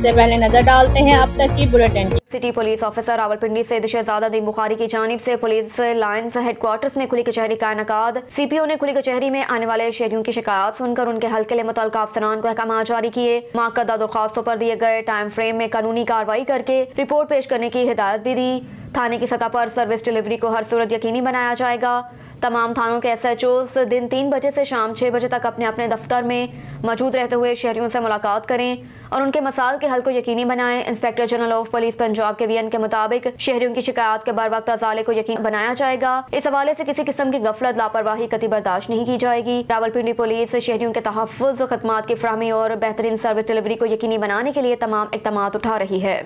सबसे पहले नजर डालते हैं अब तक की bulletin. City police officer Rawalpindi से शहजादा नदीम बुखारी की जानिब से पुलिस लाइन्स हेडक्वार्टर्स में खुली कचहरी का इनेकाद। सीपीओ ने खुली कचहरी में आने वाले शहरियों की शिकायत सुनकर उनके हल के लिए मुतल्लिका अफसरान को अहकाम जारी किए। मुअक्कदा दरख्वास्तों पर दिए गए टाइम फ्रेम में कानूनी कार्रवाई करके रिपोर्ट पेश करने की हिदायत भी दी। थाने की सतह पर सर्विस डिलीवरी को हर सूरत यकीनी बनाया जाएगा। तमाम थानों के एसएचओस दिन 3 बजे से शाम 6 बजे तक अपने अपने दफ्तर में मौजूद रहते हुए शहरियों से मुलाकात करें और उनके मसाइल के हल को यकीनी बनाएं। Inspector general of police Punjab के वीएन के मुताबिक शहरियों की शिकायत के बर वक्त अजाले को यकीनी बनाया जाएगा। इस हवाले से किसी किस्म की गफलत लापरवाही कतई बर्दाश्त नहीं की जाएगी। रावलपिंडी पुलिस शहरियों के तहफ़्फ़ुज़ खदमात की फराहमी और बेहतरीन सर्विस डिलीवरी को यकीनी बनाने के लिए तमाम इक़दामात उठा रही है।